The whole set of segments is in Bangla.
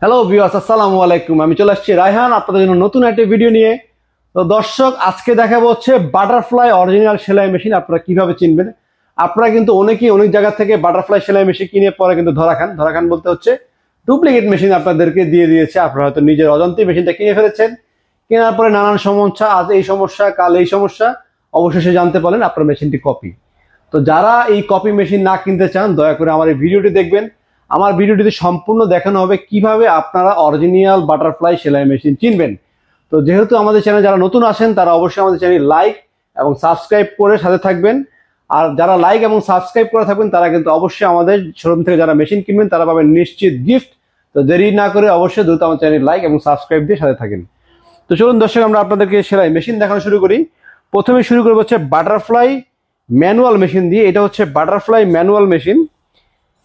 হ্যালো ভিউয়ার্স, আসসালামু আলাইকুম। আমি চলে আসছি রায়হান আপনাদের জন্য নতুন একটা ভিডিও নিয়ে। তো দর্শক, আজকে দেখাবো হচ্ছে বাটারফ্লাই অরিজিনাল সেলাই মেশিন আপনারা কিভাবে চিনবেন। আপনারা কিন্তু অনেকেই অনেক জায়গা থেকে বাটারফ্লাই সেলাই মেশিন কিনে পরে কিন্তু ধরা খান বলতে হচ্ছে ডুপ্লিকেট মেশিন আপনাদেরকে দিয়ে দিয়েছে। আপনারা হয়তো নিজের অজান্তেই মেশিনটা কিনে ফেলেছেন। কেনার পরে নানান সমস্যা, আজ এই সমস্যা কাল এই সমস্যা, অবশেষে জানতে পারলেন আপনার মেশিনটি কপি। তো যারা এই কপি মেশিন না কিনতে চান, দয়া করে আমার এই ভিডিওটি দেখবেন। আমার ভিডিওটিতে সম্পূর্ণ দেখানো হবে কিভাবে আপনারা অরিজিনাল বাটারফ্লাই সেলাই মেশিন চিনবেন। তো যেহেতু আমাদের চ্যানেল যারা নতুন আসেন তারা অবশ্যই আমাদের চ্যানেল লাইক এবং সাবস্ক্রাইব করে সাথে থাকবেন। আর যারা লাইক এবং সাবস্ক্রাইব করে থাকবেন তারা কিন্তু অবশ্যই আমাদের শোরুম থেকে যারা মেশিন কিনবেন তারা পাবেন নিশ্চিত গিফট। তো দেরি না করে অবশ্যই দ্রুত আমার চ্যানেল লাইক এবং সাবস্ক্রাইব দিয়ে সাথে থাকেন। তো চলুন দর্শক, আমরা আপনাদেরকে সেলাই মেশিন দেখানো শুরু করি। প্রথমে শুরু করবো হচ্ছে বাটারফ্লাই ম্যানুয়াল মেশিন দিয়ে। এটা হচ্ছে বাটারফ্লাই ম্যানুয়াল মেশিন।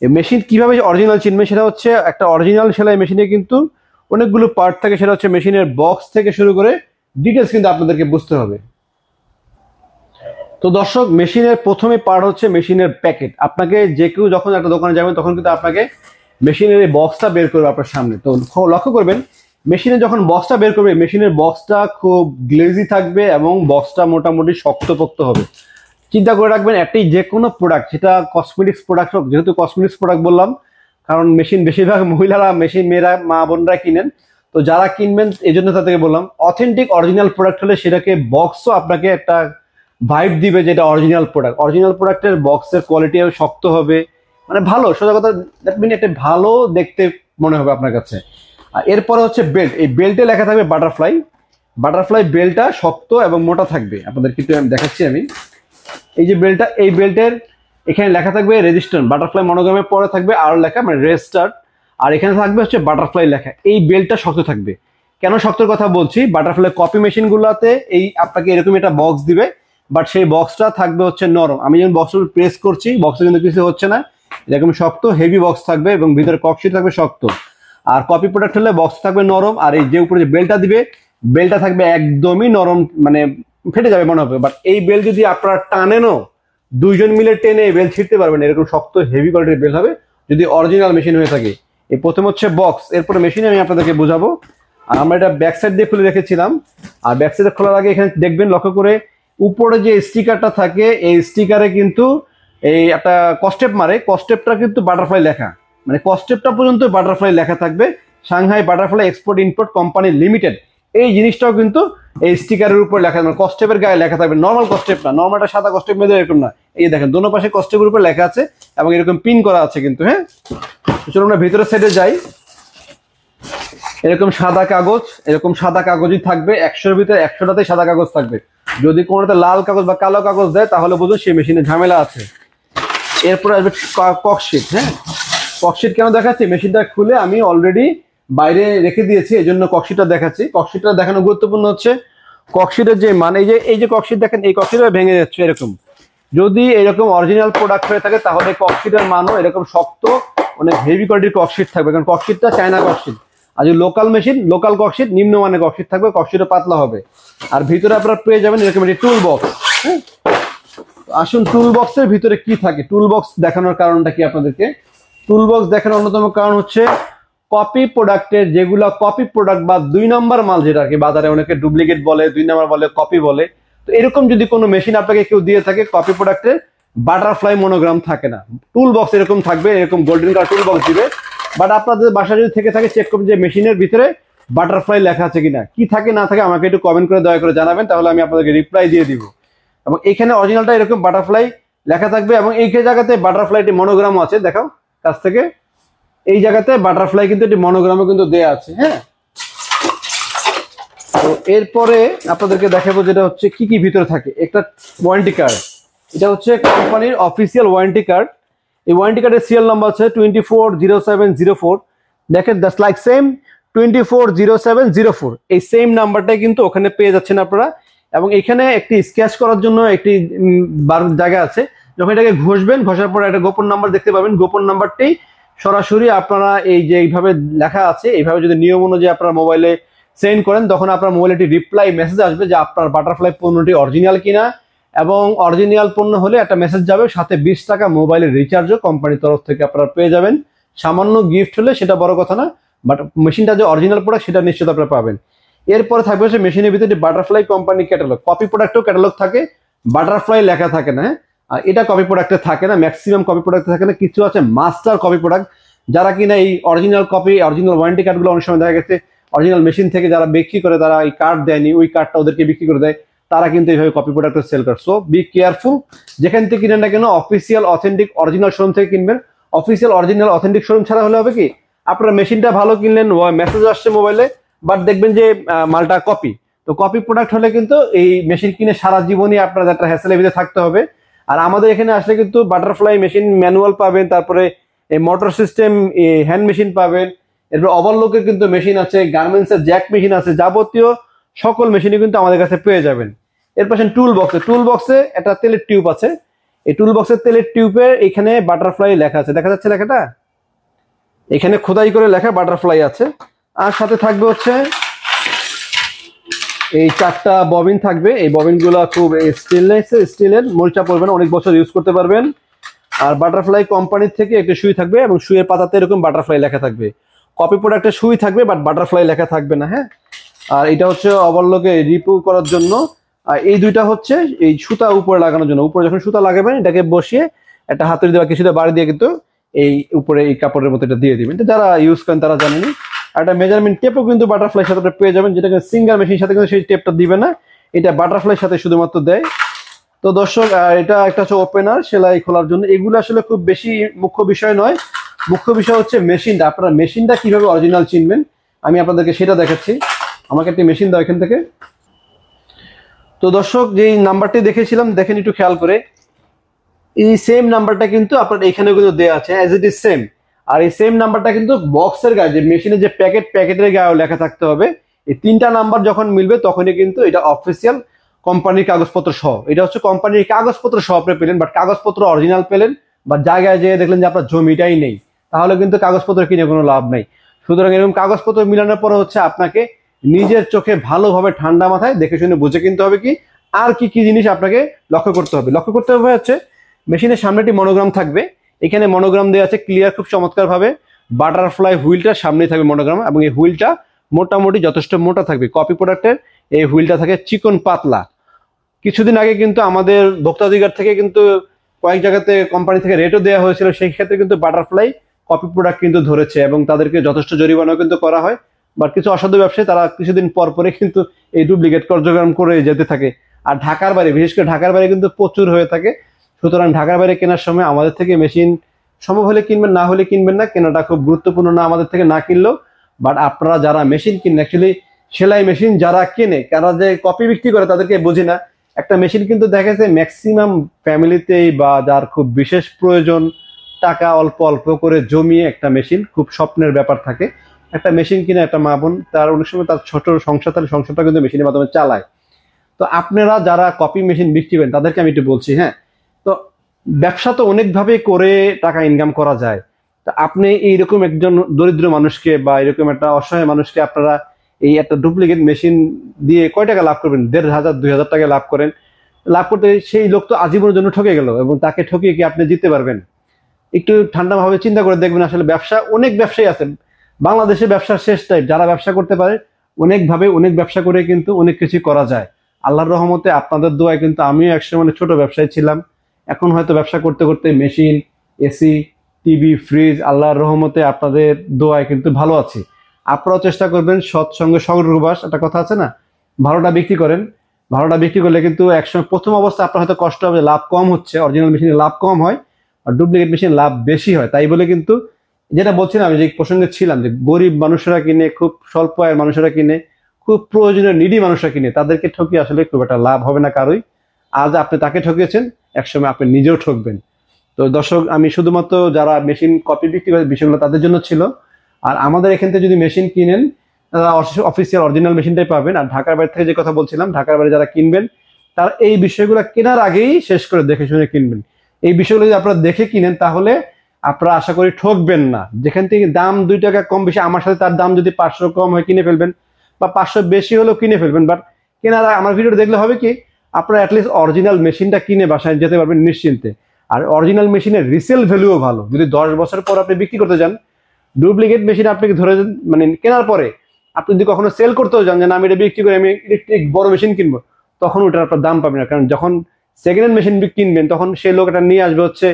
এই মেশিন কিভাবে অরিজিনাল চিনবে, সেটা হচ্ছে একটা অরিজিনাল সেলাই মেশিনে কিন্তু অনেকগুলো পার্ট থাকে। সেটা হচ্ছে মেশিনের বক্স থেকে শুরু করে ডিটেলস কিন্তু আপনাদেরকে বুঝতে হবে। তো দর্শক, মেশিনের প্রথমে পার্ট হচ্ছে মেশিনের প্যাকেট। আপনাকে যে কেউ যখন একটা দোকানে যাবেন তখন কিন্তু আপনাকে মেশিনের এই বক্সটা বের করবে আপনার সামনে। তো লক্ষ্য করবেন, মেশিনে যখন বক্সটা বের করবে মেশিনের বক্সটা খুব গ্লেজি থাকবে এবং বক্সটা মোটামুটি শক্তপোক্ত হবে। চিন্তা করে রাখবেন, একটি যে কোনো প্রোডাক্ট, সেটা কসমেটিক্স প্রোডাক্ট হোক, যেহেতু কসমেটিক্স প্রোডাক্ট বললাম কারণ মেশিন বেশিরভাগ মহিলারা, মেশিন মেয়েরা, মা বোনরা কিনেন। তো যারা কিনবেন এই জন্য তাদেরকে বললাম, অথেন্টিক অরিজিনাল প্রোডাক্ট হলে সেটাকে বক্সও আপনাকে একটা ভাইব দিবে যেটা অরিজিনাল প্রোডাক্ট। অরিজিনাল প্রোডাক্টের বক্সের কোয়ালিটি শক্ত হবে, মানে ভালো, সোজা কথা দ্যাট মিন একটা ভালো দেখতে মনে হবে আপনার কাছে। আর এরপরে হচ্ছে বেল্ট। এই বেল্টে লেখা থাকবে বাটারফ্লাই। বাটারফ্লাই বেল্টটা শক্ত এবং মোটা থাকবে। আপনাদের কিন্তু আমি দেখাচ্ছি। আমি এই যে বেল্টটা, এই বেল্টের এখানে লেখা থাকবে রেজিস্ট্যান্ট, বাটারফ্লাই মনোগ্রামের পরে থাকবে আর লেখা, মানে রেজিস্টার্ড। আর এখানে থাকবে হচ্ছে বাটারফ্লাই লেখা। এই বেল্টটা শক্ত থাকবে। কেন শক্তর কথা বলছি, বাটারফ্লাই কপি মেশিনগুলোতে এই আপনাকে এরকম একটা বক্স দিবে, বাট সেই বক্সটা থাকবে হচ্ছে নরম। আমি যখন বক্সটা প্রেস করছি বক্সে কিন্তু কিছু হচ্ছে না, এরকম শক্ত হেভি বক্স থাকবে এবং ভিতরে কক্সিট থাকবে শক্ত। আর কপি প্রোডাক্ট হলে বক্স থাকবে নরম, আর এই যে উপরে যে বেল্টটা দিবে বেল্টটা থাকবে একদমই নরম, মানে ফেটে যাবে মনে হবে। বাট এই বেল্ট যদি আপনারা টানেনও, দুইজন মিলে টেনে এই বেল্ট ছিঁড়তে পারবেন, এরকম শক্ত হেভি কোয়ালিটির বেল্ট হবে যদি অরিজিনাল মেশিন হয়ে থাকে। এই প্রথম হচ্ছে বক্স, এরপরে মেশিনে আমি আপনাদেরকে বোঝাবো। আর আমরা এটা ব্যাক সাইড দিয়ে খুলে রেখেছিলাম। আর ব্যাক সাইডে খোলার আগে এখানে দেখবেন, লক্ষ্য করে উপরে যে স্টিকারটা থাকে এই স্টিকারে কিন্তু এই একটা কস্টেপ মারে, কস্টেপটা কিন্তু বাটারফ্লাই লেখা, মানে কস্টেপটা পর্যন্ত বাটারফ্লাই লেখা থাকবে, Shanghai butterfly export import company limited. এই জিনিসটাও কিন্তু এই স্টিকারের উপর লেখা, মানে কস্টেপের গায়ে লেখা থাকবে। নর্মাল কস্টেপ না, নর্মালটা সাদা কস্টেপ মেয়েদের এরকম না। এই দেখেন দোনো পাশে কস্টেপের উপর লেখা আছে এবং এরকম পিন করা আছে কিন্তু। হ্যাঁ, চলুন আমরা ভিতরের সাইডে যাই। এরকম সাদা কাগজ, এরকম সাদা কাগজই থাকবে। 100-র ভিতরে 100টাতেই সাদা কাগজ থাকবে। যদি কোনোটাতে লাল কাগজ বা কালো কাগজ দেয় তাহলে বুঝুন সেই মেশিনে ঝামেলা আছে। এরপরে আসবে ককশিট। হ্যাঁ, ককশিট কেন দেখাচ্ছি, মেশিনটা খুলে আমি অলরেডি বাইরে রেখে দিয়েছি, এই জন্য ককশিটটা দেখাচ্ছি। ককশিটটা দেখানো গুরুত্বপূর্ণ হচ্ছে ককশিটের যে মান, এই যে ককশিট দেখেন, এই ককশিটটা ভেঙে যাচ্ছে এরকম। যদি এরকম অরিজিনাল প্রোডাক্ট হয়ে থাকে তাহলে ককশিটের মানও এরকম শক্ত, অনেক হেভি কোয়ালিটির ককশিট থাকবে, কারণ ককশিটটা চায়না ককশিট। আর যে লোকাল মেশিন, লোকাল ককশিট নিম্নমানের ককশিট থাকবে, ককশিটটা পাতলা হবে। আর ভিতরে আপনারা পেয়ে যাবেন এরকম একটি টুল বক্স। হ্যাঁ, আসুন টুল বক্সের ভিতরে কি থাকে। টুল বক্স দেখানোর কারণটা কি আপনাদেরকে, টুল বক্স দেখানোর অন্যতম কারণ হচ্ছে কপি প্রোডাক্টের, যেগুলো কপি প্রোডাক্ট বা 2 নম্বর মাল, যেটা কি বাজারে অনেকে ডুপ্লিকেট বলে, 2 নম্বর বলে, কপি বলে। তো এরকম যদি কোনো মেশিন আপনাকে কেউ দিয়ে থাকে কপি প্রোডাক্টের, বাটারফ্লাই মনোগ্রাম থাকে না, টুল বক্স এরকম থাকবে, এরকম গোল্ডেন কালার টুল বক্স দিবে। বাট আপনাদের বাসা যদি থেকে থাকে চেক করবেন যে মেশিনের ভিতরে বাটারফ্লাই লেখা আছে কিনা। কি থাকে না থাকে আমাকে একটু কমেন্ট করে দয়া করে জানাবেন, তাহলে আমি আপনাদেরকে রিপ্লাই দিয়ে দিব। এবং এখানে অরিজিনালটা এরকম বাটারফ্লাই লেখা থাকবে এবং এই জায়গাতে বাটারফ্লাইটি মনোগ্রাম আছে, দেখাও কাছ থেকে। এই জায়গাতে বাটারফ্লাই কিন্তু একটি মনোগ্রামও কিন্তু দেয়া আছে। হ্যাঁ, তো এরপরে আপনাদেরকে দেখাবো যেটা হচ্ছে কি কি ভিতরে থাকে। একটা ওয়ারেন্টি কার্ড, এটা হচ্ছে কোম্পানির অফিসিয়াল ওয়ারেন্টি কার্ড। এই ওয়ারেন্টি কার্ডের সিরিয়াল নাম্বার হচ্ছে 240704। দেখেন দ্যাটস লাইক সেম 240704, এই সেম নাম্বারটাই কিন্তু ওখানে পেয়ে যাচ্ছেন আপনারা। এবং এখানে একটি স্ক্যাচ করার জন্য একটি জায়গা আছে। যখন এটাকে ঘষবেন, ঘষার পরে একটা গোপন নাম্বার দেখতে পাবেন। গোপন নাম্বারটি সরাসরি আপনারা এই যে এইভাবে লেখা আছে, এইভাবে যদি নিয়ম অনুযায়ী আপনার মোবাইলে সেন্ড করেন তখন আপনার মোবাইলে একটি রিপ্লাই মেসেজ আসবে যে আপনার বাটারফ্লাই পণ্যটি অরিজিনাল কিনা। এবং অরিজিনাল পণ্য হলে একটা মেসেজ যাবে, সাথে 20 টাকা মোবাইলের রিচার্জও কোম্পানির তরফ থেকে আপনারা পেয়ে যাবেন। সামান্য গিফট হলে সেটা বড় কথা না, বাট মেশিনটা যে অরিজিনাল প্রোডাক্ট সেটা নিশ্চিত আপনারা পাবেন। এরপরে থাকবে হচ্ছে মেশিনের ভিতরে বাটারফ্লাই কোম্পানি ক্যাটালগ। কপি প্রোডাক্টেও ক্যাটালগ থাকে, বাটারফ্লাই লেখা থাকে না, হ্যাঁ। আর এটা কপি প্রোডাক্টে থাকে না, ম্যাক্সিমাম কপি প্রোডাক্টে থাকে না। কিছু আছে মাস্টার কপি প্রোডাক্ট, যারা কিনা এই অরিজিনাল কপি, অরিজিনাল ওয়ারেন্টি কার্ডগুলো অনেক সময় দেখা গেছে অরিজিনাল মেশিন থেকে যারা বিক্রি করে, তারা এই কার্ড দেয়নি, ওই কার্ডটা ওদেরকে বিক্রি করে দেয়, তারা কিন্তু এইভাবে কপি প্রোডাক্ট সেল করে। সো বি কেয়ারফুল, যেখান থেকে কিনেন না কেন অফিসিয়াল অথেন্টিক অরিজিনাল শোরুম থেকে কিনবেন। অফিসিয়াল অরিজিনাল অথেন্টিক শোরুম ছাড়া হলে হবে কি, আপনার মেশিনটা ভালো কিনলেন, মেসেজ আসছে মোবাইলে, বাট দেখবেন যে মালটা কপি। তো কপি প্রোডাক্ট হলে কিন্তু এই মেশিন কিনে সারা জীবনই আপনার একটা হ্যাসেলের ভিতরে থাকতে হবে। আর আমাদের এখানে আসলে কিন্তু বাটারফ্লাই মেশিন ম্যানুয়াল পাবেন, তারপরে এই মোটর সিস্টেম হ্যান্ড মেশিন পাবেন, এরপর ওভারলকের কিন্তু মেশিন আছে, গার্মেন্টসের জ্যাক মেশিন আছে, যাবতীয় সকল মেশিনই কিন্তু আমাদের কাছে পেয়ে যাবেন। এর পাশে টুল বক্সে একটা তেলের টিউব আছে, এই টুল বক্সের তেলের টিউবে এখানে বাটারফ্লাই লেখা আছে, দেখা যাচ্ছে লেখাটা, এখানে খোদাই করে লেখা বাটারফ্লাই আছে। আর সাথে থাকবে হচ্ছে এই 4টা ববিন থাকবে, এই ববিনগুলো খুব স্টিলের, মরিচা পড়বে না, অনেক বছর ইউজ করতে পারবেন। আর বাটারফ্লাই কোম্পানির থেকে একটা সুই থাকবে এবং সুইয়ের পাতাতে এরকম বাটারফ্লাই লেখা থাকবে। কপি প্রোডাক্টের সুই থাকবে বাট বাটারফ্লাই লেখা থাকবে না, হ্যাঁ। আর এটা হচ্ছে ওভারলকে রিপু করার জন্য। আর এই দুইটা হচ্ছে এই সুতা উপরে লাগানোর জন্য। উপরে যখন সুতা লাগাবেন এটাকে বসিয়ে একটা হাতের দিয়ে বা কিছুটা বাড়ি দিয়ে কিন্তু এই উপরে এই কাপড়ের মতো এটা দিয়ে দিবেন। যারা ইউজ করেন তারা জানেনি। আর একটা মেজারমেন্ট টেপও কিন্তু বাটারফ্লাই সাথে পেয়ে যাবেন, যেটাকে সিঙ্গেল মেশিন সাথে কিন্তু সেই টেপটা দিবে না, এটা বাটারফ্লাই সাথে শুধুমাত্র দেয়। তো দর্শক, এটা একটা হচ্ছে ওপেনার সেলাই খোলার জন্য। এগুলো আসলে খুব বেশি মুখ্য বিষয় নয়, মুখ্য বিষয় হচ্ছে মেশিনটা। আপনারা মেশিনটা কিভাবে অরিজিনাল চিনবেন আমি আপনাদেরকে সেটা দেখাচ্ছি। আমাকে একটি মেশিন দাও এখান থেকে। তো দর্শক, যেই নাম্বারটি দেখেছিলাম দেখেন একটু খেয়াল করে, এই সেম নাম্বারটা কিন্তু আপনার এখানে কিন্তু দেওয়া আছে অ্যাজ ইট ইজ সেম। আর এই সেম নাম্বারটা কিন্তু বক্সের গায়ে, যে মেশিনের যে প্যাকেটের গায়েও লেখা থাকতে হবে। এই 3টা নাম্বার যখন মিলবে তখনই কিন্তু এটা অফিসিয়াল কোম্পানির কাগজপত্র সহ। এটা হচ্ছে কোম্পানির কাগজপত্র সহ আপনি পেলেন, বাট কাগজপত্র অরিজিনাল পেলেন, বা জায়গায় যেয়ে দেখলেন যে আপনার জমিটাই নেই, তাহলে কিন্তু কাগজপত্র কিনে কোনো লাভ নাই। সুতরাং এরকম কাগজপত্র মিলানোর পরে হচ্ছে আপনাকে নিজের চোখে ভালোভাবে ঠান্ডা মাথায় দেখে শুনে বুঝে কিনতে হবে কি আর কি কি জিনিস আপনাকে লক্ষ্য করতে হবে। লক্ষ্য করতে হবে হচ্ছে মেশিনের সামনে একটি মনোগ্রাম থাকবে, এখানে মনোগ্রাম দেওয়া আছে ক্লিয়ার খুব চমৎকার ভাবে। বাটারফ্লাই হুইলটার সামনে থাকবে মনোগ্রাম, এবং এই হুইলটা মোটামুটি যথেষ্ট মোটা থাকবে। কপি প্রোডাক্টের এই হুইলটা থাকে চিকন পাতলা। কিছুদিন আগে কিন্তু আমাদের ভোক্তাধিকার থেকে কিন্তু কয়েক জায়গাতে কোম্পানি থেকে রেটও দেওয়া হয়েছিল, সেই ক্ষেত্রে কিন্তু বাটারফ্লাই কপি প্রোডাক্ট কিন্তু ধরেছে এবং তাদেরকে যথেষ্ট জরিমানাও কিন্তু করা হয়। বাট কিছু অসাধু ব্যবসায়ী তারা কিছুদিন পর পরে কিন্তু এই ডুপ্লিকেট কার্যক্রম করে যেতে থাকে। আর ঢাকার বাইরে, বিশেষ করে ঢাকার বাইরে কিন্তু প্রচুর হয়ে থাকে। সুতরাং ঢাকার বাইরে কেনার সময় আমাদের থেকে মেশিন সম্ভব হলে কিনবেন, না হলে কিনবেন না। কেনাটা খুব গুরুত্বপূর্ণ না আমাদের থেকে না কিনলেও, বাট আপনারা যারা মেশিন কিনেন, অ্যাকচুয়ালি সেলাই মেশিন যারা কেনে, কারা যে কপি বিক্রি করে তাদেরকে বুঝি না। একটা মেশিন কিন্তু দেখা যাচ্ছে ম্যাক্সিমাম ফ্যামিলিতেই, বা যার খুব বিশেষ প্রয়োজন, টাকা অল্প অল্প করে জমিয়ে একটা মেশিন, খুব স্বপ্নের ব্যাপার থাকে একটা মেশিন কিনে একটা মা বোন, তার অনেক সময় তার ছোট সংসার, তার সংসারটা কিন্তু মেশিনের মাধ্যমে চালায়। তো আপনারা যারা কপি মেশিন বিক্রি করেন তাদেরকে আমি একটু বলছি, হ্যাঁ, তো ব্যবসা তো অনেকভাবে করে টাকা ইনকাম করা যায়। তো আপনি এইরকম একজন দরিদ্র মানুষকে বা এরকম একটা অসহায় মানুষকে আপনারা এই একটা ডুপ্লিকেট মেশিন দিয়ে কয় টাকা লাভ করবেন? 1500 2000 টাকা লাভ করেন। লাভ করতে সেই লোক তো আজীবনের জন্য ঠকে গেল, এবং তাকে ঠকিয়ে কি আপনি জিততে পারবেন? একটু ঠান্ডা ভাবে চিন্তা করে দেখবেন। আসলে ব্যবসা, অনেক ব্যবসায়ী আছেন বাংলাদেশে, ব্যবসার শেষ টাইপ, যারা ব্যবসা করতে পারে অনেকভাবে, অনেক ব্যবসা করে কিন্তু অনেক কিছু করা যায়। আল্লাহর রহমতে আপনাদের দোয়ায় কিন্তু আমিও একসময় ছোট ব্যবসায়ী ছিলাম, এখন হয়তো ব্যবসা করতে করতে মেশিন, এসি, টিভি, ফ্রিজ, আল্লাহর রহমতে আপনাদের দোয়ায় কিন্তু ভালো আছি। আপনারাও চেষ্টা করবেন, সৎসঙ্গে স্বর্গবাস একটা কথা আছে না, ভালোটা বিক্রি করেন। ভালোটা বিক্রি করলে কিন্তু একসময় প্রথম অবস্থা আপনার হয়তো কষ্ট হবে, লাভ কম হচ্ছে, অরিজিনাল মেশিনে লাভ কম হয় আর ডুপ্লিকেট মেশিনে লাভ বেশি হয়। তাই বলে কিন্তু, যেটা বলছিলাম, যে প্রসঙ্গে ছিলাম, যে গরিব মানুষেরা কিনে, খুব স্বল্প আয়ের মানুষেরা কিনে, খুব প্রয়োজনীয় নিডি মানুষরা কিনে, তাদেরকে ঠকিয়ে আসলে খুব একটা লাভ হবে না কারোই। আজ আপনি তাকে ঠকিয়েছেন, একসময় আপনি নিজেও ঠকবেন। তো দর্শক, আমি শুধুমাত্র যারা মেশিন কপি বিক্রি করে বিষয়গুলো তাদের জন্য ছিল। আর আমাদের এখান থেকে যদি মেশিন কিনেন, অফিসিয়াল অরিজিনাল মেশিনটাই পাবেন। আর ঢাকার বাইরে থেকে যে কথা বলছিলাম, ঢাকার বাইরে যারা কিনবেন তারা এই বিষয়গুলো কেনার আগেই শেষ করে দেখে শুনে কিনবেন। এই বিষয়গুলো যদি আপনারা দেখে কিনেন তাহলে আপনারা আশা করি ঠকবেন না। যেখান থেকে দাম 2 টাকা কম বেশি, আমার সাথে তার দাম যদি 500 কম হয় কিনে ফেলবেন, বা 500 বেশি হলেও কিনে ফেলবেন। বাট কেনার আমার ভিডিও দেখলে হবে কি, আপনারা অ্যাটলিস্ট অরিজিনাল মেশিনটা কিনে বাসায় যেতে পারবেন নিশ্চিন্তে। আর অরিজিনাল মেশিনের রিসেল ভ্যালুও ভালো। যদি 10 বছর পর আপনি বিক্রি করতে যান, ডুপ্লিকেট মেশিন আপনাকে ধরে মানে কেনার পরে আপনি যদি কখনো সেল করতেও যান যে না আমি এটা বিক্রি করে আমি ইলেকট্রিক বড় মেশিন কিনবো, তখন ওটার আপনার দাম পাবেন না। কারণ যখন সেকেন্ড হ্যান্ড মেশিন কিনবেন তখন সেই লোক এটা নিয়ে আসবে হচ্ছে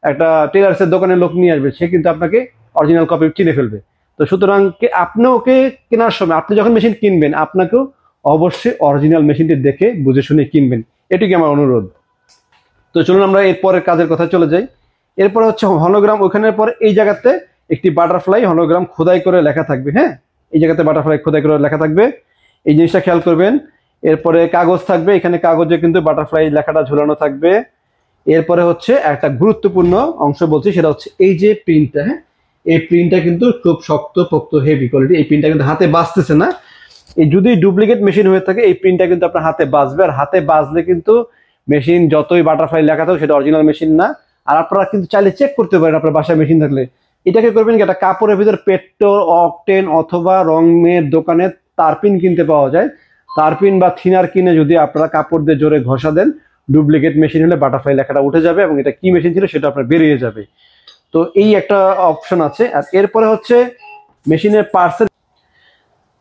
একটা টেলার্সের দোকানের লোক নিয়ে আসবে, সে কিন্তু আপনাকে অরিজিনাল কপি কিনে ফেলবে। তো সুতরাং আপনি ওকে কেনার সময় আপনি যখন মেশিন কিনবেন আপনাকেও অবশ্যই অরিজিনাল মেশিনটি দেখে বুঝে শুনে কিনবেন, এটুকু আমার অনুরোধ। তো চলুন আমরা এরপরের কাজের কথা চলে যাই। এরপরে হচ্ছে হলোগ্রাম, ওখানের পরে এই জায়গাতে একটি বাটারফ্লাই হলোগ্রাম খোদাই করে লেখা থাকবে। হ্যাঁ, এই জায়গাতে বাটারফ্লাই খোদাই করে লেখা থাকবে, এই জিনিসটা খেয়াল করবেন। এরপরে কাগজ থাকবে, এখানে কাগজে কিন্তু বাটারফ্লাই লেখাটা ঝুলানো থাকবে। এরপরে হচ্ছে একটা গুরুত্বপূর্ণ অংশ বলছি, সেটা হচ্ছে এই যে প্রিন্টটা। হ্যাঁ, এই প্রিন্টটা কিন্তু খুব শক্ত পোক্ত হেভি কোয়ালিটি, এই প্রিন্টটা কিন্তু হাতে বাজতেছে না। এই যদি ডুপ্লিকেট মেশিন হয়ে থাকে এই প্রিন্টটা কিন্তু আপনার হাতে বাজবে, আর হাতে বাজলে কিন্তু মেশিন যতই বাটারফ্লাই লেখা থাকুক সেটা অরিজিনাল মেশিন না। আর আপনারা কিন্তু চাইলে চেক করতে পারেন আপনার বাসায় মেশিন থাকলে। এটাকে করবেন কি, একটা কাপড়ের ভিতর পেট্রোল, অকটেন অথবা রঙের দোকানে তারপিন কিনতে পাওয়া যায়, তারপিন বা থিনার কিনে যদি আপনারা কাপড় দিয়ে জোরে ঘষা দেন, ডুপ্লিকেট মেশিন হলে বাটারফ্লাই লেখাটা উঠে যাবে এবং এটা কি মেশিন ছিল সেটা আপনার বেরিয়ে যাবে। তো এই একটা অপশন আছে। আর এরপরে হচ্ছে মেশিনের পার্টসের।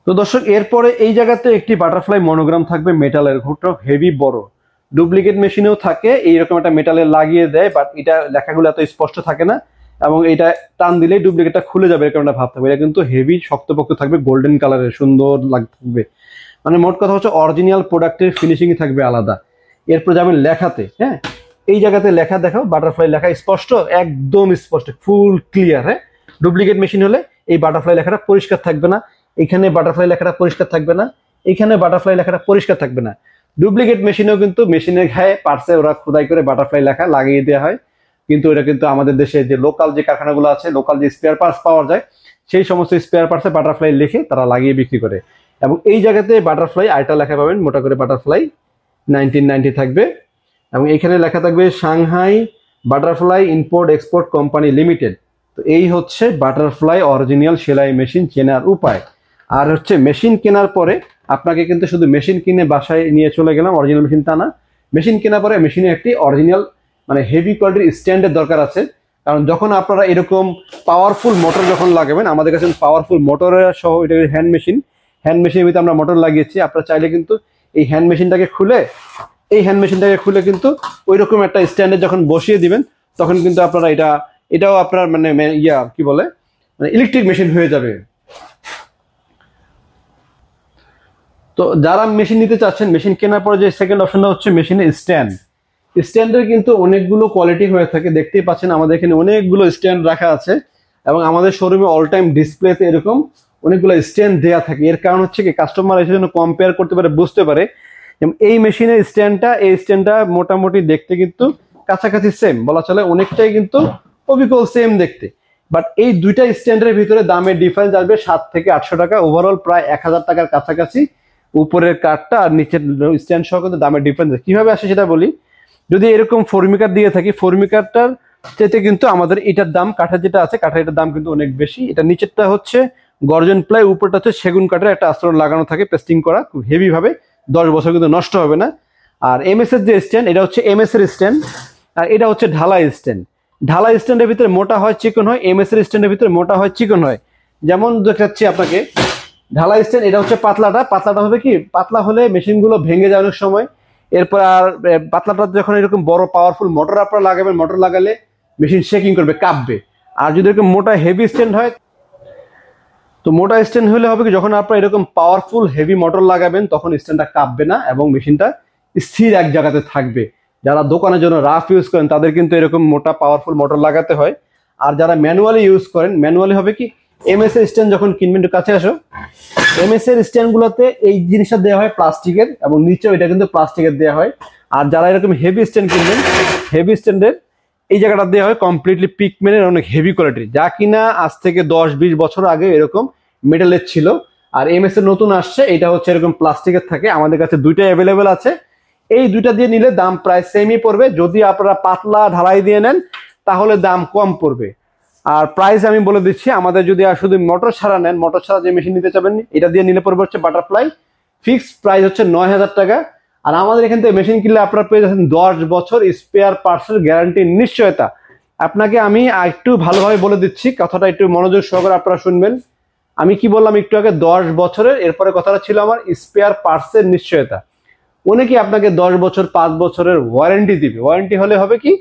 তো দর্শক এরপরে এই জায়গাতে একটি বাটারফ্লাই মনোগ্রাম থাকবে মেটালের, ঘুরটা হেভি বড়, ডুপ্লিকেট মেশিনেও থাকে এইরকম একটা মেটালের লাগিয়ে দেয়, বাট এটা লেখাগুলো এত স্পষ্ট থাকে না এবং এটা টান দিলেই ডুপ্লিকেটটা খুলে যাবে এরকম একটা ভাব থাকবে। এটা কিন্তু হেভি শক্তপোক্ত থাকবে, গোল্ডেন কালারের সুন্দর থাকবে, মানে মোট কথা হচ্ছে অরিজিনাল প্রোডাক্টের ফিনিশিং থাকবে আলাদা। এরপর যাবেন লেখাতে। হ্যাঁ, এই জায়গাতে লেখা দেখাও, বাটারফ্লাই লেখা স্পষ্ট, একদম স্পষ্ট, ফুল ক্লিয়ার। হ্যাঁ, ডুপ্লিকেট মেশিন হলে এই বাটারফ্লাই লেখাটা পরিষ্কার থাকবে না, এখানে বাটারফ্লাই লেখাটা পরিষ্কার থাকবে না, এখানে বাটারফ্লাই লেখাটা পরিষ্কার থাকবে না। ডুপ্লিকেট মেশিনেও কিন্তু মেশিনের গায়ে পার্টসে ওরা খোদাই করে বাটারফ্লাই লেখা লাগিয়ে দেওয়া হয়, কিন্তু এটা কিন্তু আমাদের দেশে যে লোকাল যে কারখানাগুলো আছে, লোকাল যে স্পেয়ার পার্টস পাওয়া যায়, সেই সমস্ত স্পেয়ার পার্টসে বাটারফ্লাই লিখে তারা লাগিয়ে বিক্রি করে। এবং এই জায়গাতে বাটারফ্লাই আরেকটা লেখা পাবেন মোটা করে, বাটারফ্লাই 1990 থাকবে এবং এখানে লেখা থাকবে Shanghai butterfly import export company limited. তো এই হচ্ছে বাটারফ্লাই অরিজিনাল সেলাই মেশিন চেনার উপায়। আর হচ্ছে মেশিন কেনার পরে আপনাকে কিন্তু শুধু মেশিন কিনে বাসায় নিয়ে চলে গেলাম অরিজিনাল মেশিন তা না, মেশিন কেনার পরে মেশিনে একটি অরিজিনাল মানে হেভি কোয়ালিটির স্ট্যান্ডের দরকার আছে। কারণ যখন আপনারা এরকম পাওয়ারফুল মোটর যখন লাগাবেন, আমাদের কাছে পাওয়ারফুল মোটরের সহ এটা হ্যান্ড মেশিন, হ্যান্ড মেশিনের ভিতরে আমরা মোটর লাগিয়েছি, আপনারা চাইলে কিন্তু এই হ্যান্ড মেশিনটাকে খুলে কিন্তু ওই রকম একটা স্ট্যান্ডে যখন বসিয়ে দিবেন তখন কিন্তু আপনারা এটাও আপনার মানে কি বলে মানে ইলেকট্রিক মেশিন হয়ে যাবে। তো যারা মেশিন নিতে চাচ্ছেন, মেশিন কেনার পরে যে সেকেন্ড অপশনটা হচ্ছে মেশিনের স্ট্যান্ড। স্ট্যান্ডের কিন্তু অনেকগুলো কোয়ালিটি হয়ে থাকে, দেখতেই পাচ্ছেন আমাদের এখানে অনেকগুলো স্ট্যান্ড রাখা আছে এবং আমাদের শোরুমে অল টাইম ডিসপ্লেতে এরকম অনেকগুলো স্ট্যান্ড দেওয়া থাকে। এর কারণ হচ্ছে কি, কাস্টমার এসে যেন কম্পেয়ার করতে পারে, বুঝতে পারে এই মেশিনের স্ট্যান্ডটা মোটামুটি দেখতে কিন্তু কাছাকাছি সেম বলা চলে, অনেকটাই কিন্তু অবিকল সেম দেখতে। বাট এই দুইটা স্ট্যান্ডের ভিতরে দামের ডিফারেন্স আসবে 700 থেকে 800 টাকা, ওভারঅল প্রায় 1000 টাকার কাছাকাছি উপরের কাঠটা আর নিচের স্ট্যান্ড সহ কিন্তু দামের ডিফারেন্স। কিভাবে আসে সেটা বলি। যদি এরকম ফর্মিকার দিয়ে থাকি, ফর্মিকারটার চেয়ে কিন্তু আমাদের এটার দাম, কাঠের যেটা আছে কাঠের এটার দাম কিন্তু অনেক বেশি। এটা নিচেরটা হচ্ছে গর্জন প্লাই, উপরটা হচ্ছে সেগুন কাঠের একটা আস্তরণ লাগানো থাকে, পেস্টিং করা খুব হেভি ভাবে, 10 বছর কিন্তু নষ্ট হবে না। আর এমএস এর যে স্ট্যান্ড, এটা হচ্ছে এমএস এর স্ট্যান্ড, আর এটা হচ্ছে ঢালাই স্ট্যান্ড। ঢালাই স্ট্যান্ডের ভিতরে মোটা হয় চিকন হয়, এমএস এর স্ট্যান্ডের ভিতরে মোটা হয় চিকন হয়। যেমন দেখাচ্ছি আপনাকে, ঢালাই স্ট্যান্ড এটা হচ্ছে পাতলাটা হবে কি, পাতলা হলে মেশিনগুলো ভেঙে যায় অনেক সময়। এরপর আর পাতলাটা যখন এরকম বড় পাওয়ারফুল মোটর আপনারা লাগাবেন, মোটর লাগালে মেশিন শেকিং করবে, কাঁপবে। আর যদি এরকম মোটা হেভি স্ট্যান্ড হয়, তো মোটা স্ট্যান্ড হলে হবে কি, যখন আপনারা এরকম পাওয়ারফুল হেভি মোটর লাগাবেন তখন স্ট্যান্ডটা কাঁপবে না এবং মেশিনটা স্থির এক জায়গাতে থাকবে। যারা দোকানের জন্য রাফ ইউজ করেন তাদের কিন্তু এরকম মোটা পাওয়ারফুল মোটর লাগাতে হয়। আর যারা ম্যানুয়ালি ইউজ করেন, ম্যানুয়ালি হবে কি, এমএস এর স্ট্যান্ড যখন কিনবেন, একটু কাছে আসো, এমএস এর স্ট্যান্ডগুলোতে এই জিনিসটা দেওয়া হয় প্লাস্টিকের এবং নিচেও এটা কিন্তু প্লাস্টিকের দেওয়া হয়। আর যারা এরকম হেভি স্ট্যান্ড কিনবেন, হেভি স্ট্যান্ডের এই জায়গাটা দেওয়া হয় কমপ্লিটলি পিকমেনের অনেক হেভি কোয়ালিটি, যা কিনা আজ থেকে 10-20 বছর আগে এরকম মেটালের ছিল। আর এমএস এর নতুন আসছে, এটা হচ্ছে এরকম প্লাস্টিকের থাকে। আমাদের কাছে দুইটাই অ্যাভেলেবেল আছে, এই দুইটা দিয়ে নিলে দাম প্রায় সেমই পড়বে। যদি আপনারা পাতলা ঢালাই দিয়ে নেন তাহলে দাম কম পড়বে। আর প্রাইস আমি বলে দিচ্ছি, আমাদের যদি শুধু মোটর ছাড়া নেন, মোটর ছাড়া যে মেশিন নিতে চাবেন এটা দিয়ে নিলে পড়বে হচ্ছে বাটারফ্লাই ফিক্সড প্রাইস হচ্ছে 9000 টাকা। আর আমাদের এখান থেকে মেশিন কিনলে আপনারা পেয়ে যাচ্ছেন 10 বছর স্পেয়ার পার্টসের গ্যারান্টি নিশ্চয়তা। আপনাকে আমি একটু ভালোভাবে বলে দিচ্ছি, কথাটা একটু মনোযোগ সহকারে আপনারা শুনবেন। আমি কি বললাম একটু আগে 10 বছরের, এরপরে কথাটা ছিল আমার স্পেয়ার পার্টসের নিশ্চয়তা। অনেকে আপনাকে 10 বছর 5 বছরের ওয়ারেন্টি দিবে। ওয়ারেন্টি হলে হবে কি,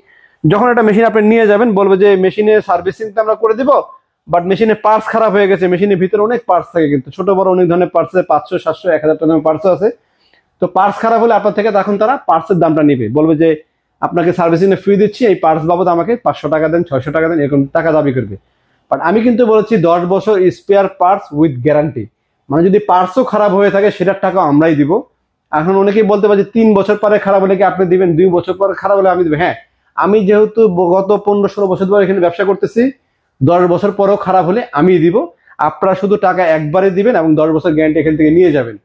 যখন একটা মেশিন আপনি নিয়ে যাবেন বলবে যে মেশিনে সার্ভিসিং তো আমরা করে দিব, বাট মেশিনের পার্টস খারাপ হয়ে গেছে। মেশিনের ভিতরে অনেক পার্টস থাকে, কিন্তু ছোট বড় অনেক ধরনের পার্টস আছে, 500 700 1000 টাকার পার্টস আছে। তো পার্টস খারাপ হলে আপনার থেকে তখন তারা পার্টসের দামটা নিবে, বলবে যে আপনাকে সার্ভিসিং ফ্রি দিচ্ছি, এই পার্টস বাবদ আমাকে 500 টাকা দেন, 600 টাকা দেন, এরকম টাকা দাবি করবে। বাট আমি কিন্তু বলেছি 10 বছর স্পেয়ার পার্টস উইথ গ্যারান্টি, মানে যদি পার্টসও খারাপ হয়ে থাকে সেটার টাকা আমরাই দিব। এখন অনেকেই বলতে পারে যে 3 বছর পরে খারাপ হলে কি আপনি দিবেন, 2 বছর পরে খারাপ হলে আমি দেবো। হ্যাঁ, আমি যেহেতু গত 15-16 বছর ধরে এখানে ব্যবসা করতেছি, 10 বছর পরেও খারাপ হলে আমি দিব। আপনারা শুধু টাকা একবারে দিবেন এবং 10 বছর গ্যারান্টি এখান থেকে নিয়ে যাবেন।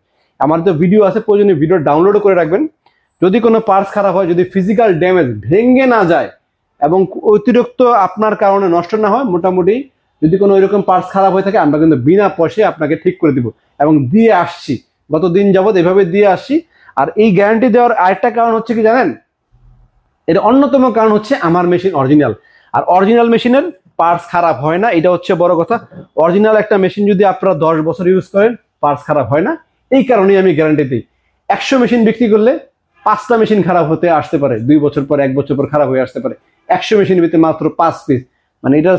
আমার তো ভিডিও আছে, প্রয়োজনীয় ভিডিও ডাউনলোড করে রাখবেন। যদি কোনো পার্টস খারাপ হয়, যদি ফিজিক্যাল ড্যামেজ ভেঙে না যায় এবং অতিরিক্ত আপনার কারণে নষ্ট না হয়, মোটামুটি যদি কোনো এরকম পার্টস খারাপ হয়ে থাকে আমরা কিন্তু বিনা পয়সায় আপনাকে ঠিক করে দিব এবং দিয়ে আসছি। গত দিন যাবত এভাবে দিয়ে আসছি। আর এই গ্যারান্টি দেওয়ার আরেকটা কারণ হচ্ছে কি জানেন, এর অন্যতম কারণ হচ্ছে আমার মেশিন অরিজিনাল, আর অরিজিনাল মেশিনের পার্টস খারাপ হয় না, এটা হচ্ছে বড় কথা। অরিজিনাল একটা মেশিন যদি আপনারা 10 বছর ইউজ করেন, পার্টস খারাপ হয় না। এই কারণেই আমি গ্যারান্টি দিই। 100 মেশিন বিক্রি করলে 5টা মেশিন খারাপ হতে আসতে পারে, 2 বছর পর 1 বছর পর খারাপ হয়ে আসতে পারে। 100 মেশিনের ভিতরে মাত্র 5 পিস, মানে এটা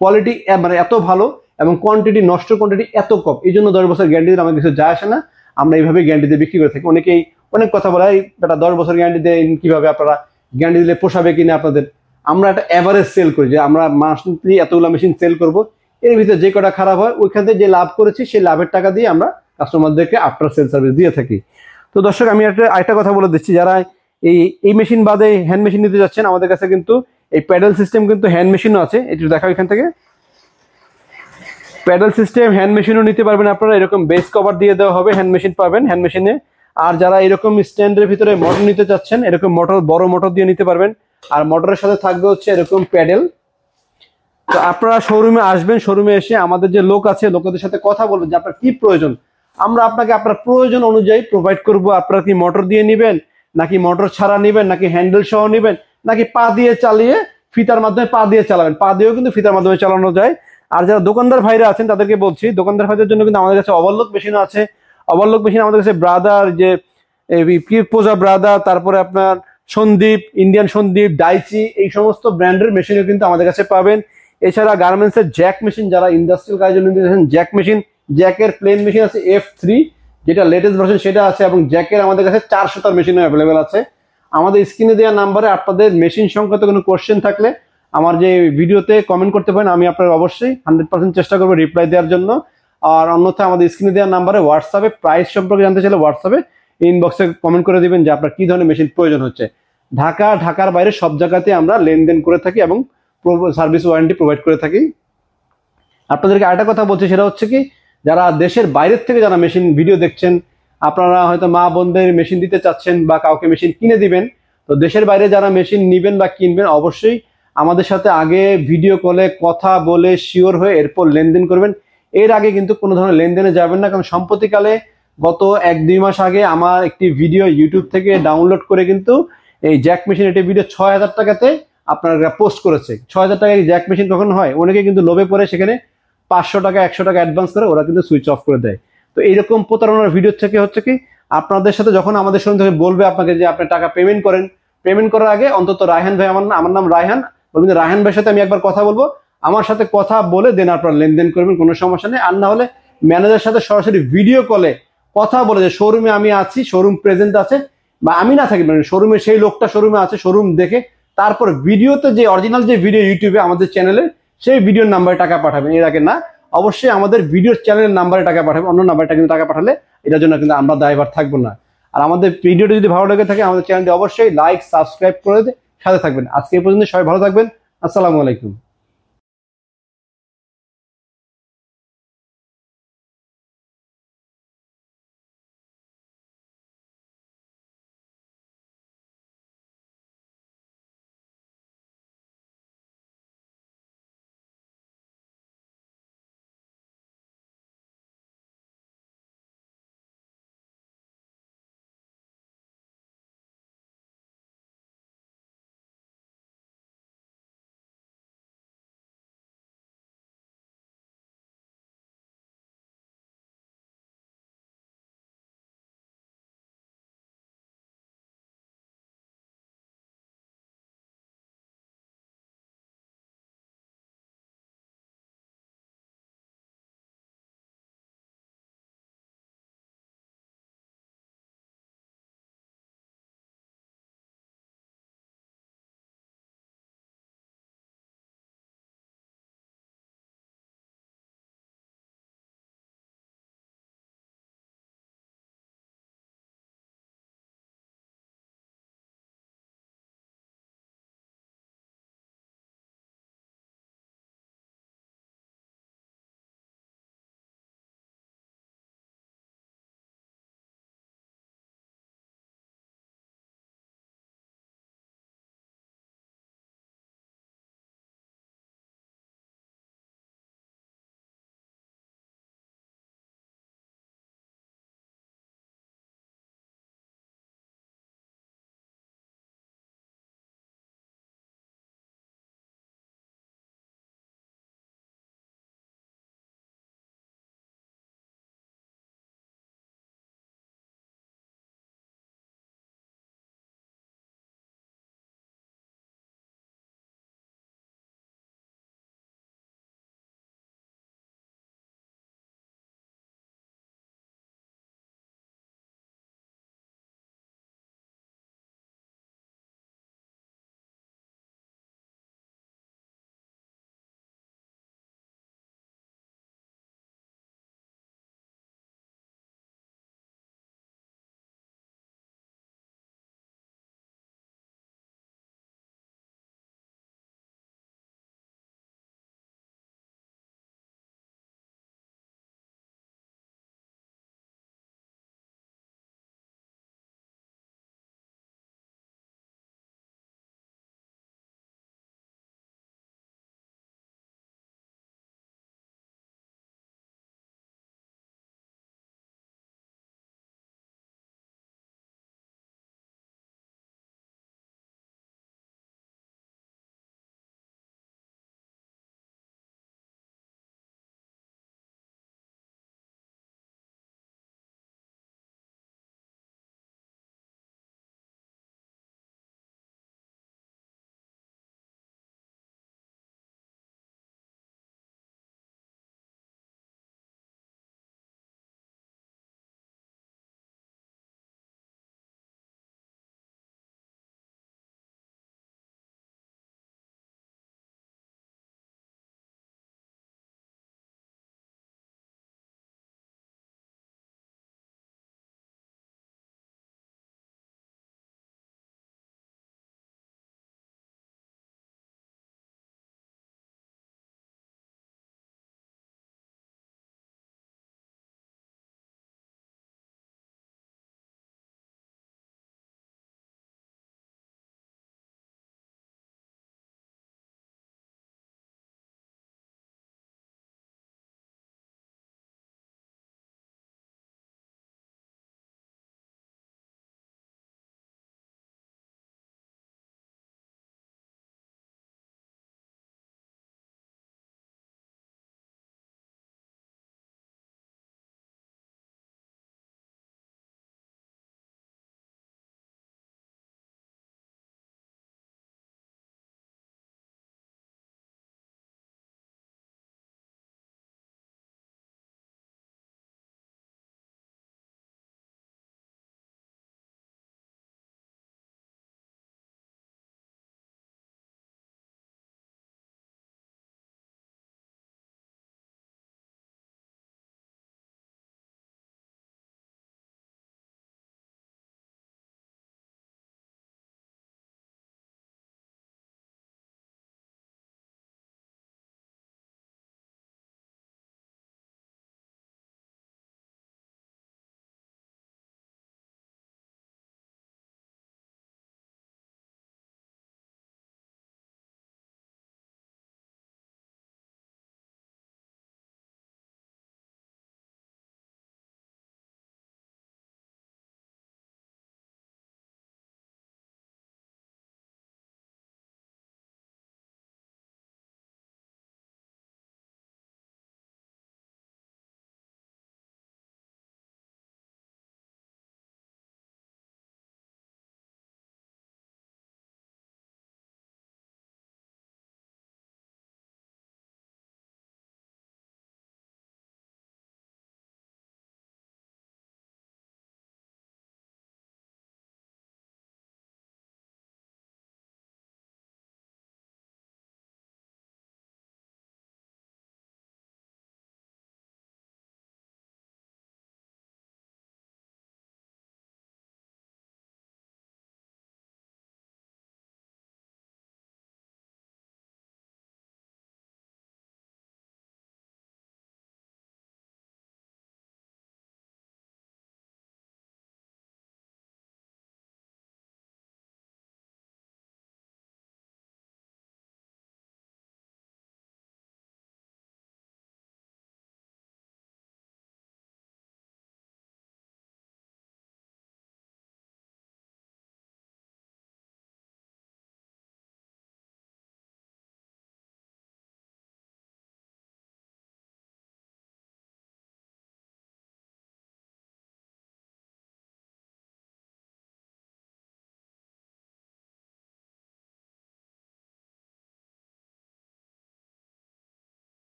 কোয়ালিটি মানে এত ভালো এবং কোয়ান্টিটি, নষ্ট কোয়ান্টিটি এত কম, এই জন্য 10 বছর গ্যারান্টি দিলে আমার কিছু যায় আসে না। আমরা এইভাবে গ্যারান্টি দিয়ে বিক্রি করে থাকি। অনেকেই অনেক কথা বলে, এটা 10 বছর গ্যারান্টি দেয় কিভাবে, আপনারা গ্যারান্টি দিলে পোষাবে কিনা আপনাদের। আমরা একটা এভারেজ সেল করি, যে আমরা মাসলি এতগুলো মেশিন সেল করব, এর ভিতরে যে কটা খারাপ হয় ওইখান থেকে যে লাভ করেছি সেই লাভের টাকা দিয়ে আমরা কাস্টমারদেরকে আফটার সেল সার্ভিস দিয়ে থাকি। তো দর্শক, আমি একটা কথা বলে দিচ্ছি, যারা এই মেশিন বাদে হ্যান্ড মেশিন নিতে যাচ্ছেন, আমাদের কাছে কিন্তু এই প্যাডেল সিস্টেম কিন্তু হ্যান্ড মেশিনও আছে। একটু দেখাও এখান থেকে, প্যাডেল সিস্টেম হ্যান্ড মেশিনও নিতে পারবেন আপনারা। এরকম বেস কভার দিয়ে দেওয়া হবে, হ্যান্ড মেশিন পাবেন হ্যান্ড মেশিনে। আর যারা এরকম স্ট্যান্ডের ভিতরে মোটর নিতে চাচ্ছেন, এরকম মোটর, বড় মোটর দিয়ে নিতে পারবেন। আর মোটরের সাথে থাকবে হচ্ছে এরকম প্যাডেল। তো আপনারা শোরুমে আসবেন, শোরুমে এসে আমাদের যে লোক আছে, লোকদের সাথে কথা বলবেন যে আপনার কি প্রয়োজন। আমরা আপনাকে আপনার প্রয়োজন অনুযায়ী প্রোভাইড করব। আপনারা কি মোটর দিয়ে নেবেন, নাকি মোটর ছাড়া নেবেন, নাকি হ্যান্ডেল সহ নেবেন, নাকি পা দিয়ে চালিয়ে ফিতার মাধ্যমে পা দিয়ে চালাবেন। পা দিয়েও কিন্তু ফিতার মাধ্যমে চালানো যায়। আর যারা দোকানদার ভাইরা আছেন তাদেরকে বলছি, দোকানদার ভাইদের জন্য কিন্তু আমাদের কাছে ওভারলক মেশিন আছে। ওভারলক মেশিন আমাদের কাছে ব্রাদার, যে পোজা ব্রাদার, তারপরে আপনার সন্দীপ, ইন্ডিয়ান সন্দীপ, ডাইচি, এই সমস্ত ব্র্যান্ডের মেশিনও কিন্তু আমাদের কাছে পাবেন। এছাড়া গার্মেন্টসের জ্যাক মেশিন, যারা ইন্ডাস্ট্রিয়াল কাজের জন্য নিতেছেন, জ্যাক মেশিন, জ্যাকের প্লেন মেশিন আছে F3, যেটা লেটেস্ট ভার্সন সেটা আছে, এবং জ্যাকের আমাদের কাছে 400 মেশিন অ্যাভেলেবেল আছে। আমাদের স্ক্রিনে দেওয়া নাম্বারে আপনাদের মেশিন সংক্রান্ত কোনো কোশ্চেন থাকলে আমার যে ভিডিওতে কমেন্ট করতে পারেন, আমি আপনার অবশ্যই 100% চেষ্টা করবো রিপ্লাই দেওয়ার জন্য। আর অন্যথায় আমাদের স্ক্রিনে দেওয়া নাম্বারে হোয়াটসঅ্যাপে প্রাইস সম্পর্কে জানতে চাইলে হোয়াটসঅ্যাপে ইনবক্সে কমেন্ট করে দিবেন যে আপনার কি ধরনের মেশিন প্রয়োজন হচ্ছে। ঢাকার বাইরে সব জায়গাতে আমরা লেনদেন করে থাকি এবং সার্ভিস ওয়ারেন্টি প্রোভাইড করে থাকি। আপনাদেরকে আরেকটা কথা বলছি, সেটা হচ্ছে কি, যারা দেশের বাইরের থেকে যারা মেশিন ভিডিও দেখছেন, আপনারা হয়তো মা বোনদের মেশিন দিতে চাচ্ছেন বা কাউকে মেশিন কিনে দিবেন। তো দেশের বাইরে যারা মেশিন নিবেন বা কিনবেন, অবশ্যই আমাদের সাথে আগে ভিডিও কলে কথা বলে শিওর হয়ে এরপর লেনদেন করবেন। এর আগে কিন্তু কোনো ধরনের লেনদেনে যাবেন না, কারণ সম্প্রতিকালে গত 1-2 মাস আগে আমার একটি ভিডিও ইউটিউব থেকে ডাউনলোড করে কিন্তু এই জ্যাক মেশিন একটি ভিডিও 6000 টাকাতে আপনারা পোস্ট করেছে। 6000 টাকায় জ্যাক মেশিন কখন হয়, অনেকে কিন্তু লোভে পড়ে সেখানে 500 টাকা 100 টাকা অ্যাডভান্স করে ওরা কিন্তু সুইচ অফ করে দেয়। তো এইরকম প্রতারণার ভিডিও থেকে হচ্ছে কি, আপনাদের সাথে যখন আমাদের শোরুম থেকে বলবে আপনাকে যে আপনি টাকা পেমেন্ট করেন, পেমেন্ট করার আগে অন্তত রায়হান ভাই, আমার নাম রায়হান, বলবেন রায়হান ভাইয়ের সাথে আমি একবার কথা বলবো, আমার সাথে কথা বলে দেন আপনারা লেনদেন করবেন, কোনো সমস্যা নেই। আর না হলে ম্যানেজারের সাথে সরাসরি ভিডিও কলে কথা বলে যে শোরুমে আমি আছি, শোরুম প্রেজেন্ট আছে, বা আমি না থাকি মানে শোরুমে সেই লোকটা শোরুমে আছে, শোরুম দেখে তারপর ভিডিওতে যে অরিজিনাল যে ভিডিও ইউটিউবে আমাদের চ্যানেলে, সেই ভিডিওর নাম্বারে টাকা পাঠাবেন। এর আগে না, অবশ্যই আমাদের ভিডিওর চ্যানেলের নাম্বারে টাকা পাঠাবেন। অন্য নাম্বারটা কিন্তু টাকা পাঠালে এটার জন্য কিন্তু আমরা দায়ভার থাকবো না। আর আমাদের ভিডিওটি যদি ভালো লেগে থাকে, আমাদের চ্যানেলটি অবশ্যই লাইক সাবস্ক্রাইব করে সাথে থাকবেন। আজকে এই পর্যন্ত, সবাই ভালো থাকবেন। আসসালামু আলাইকুম।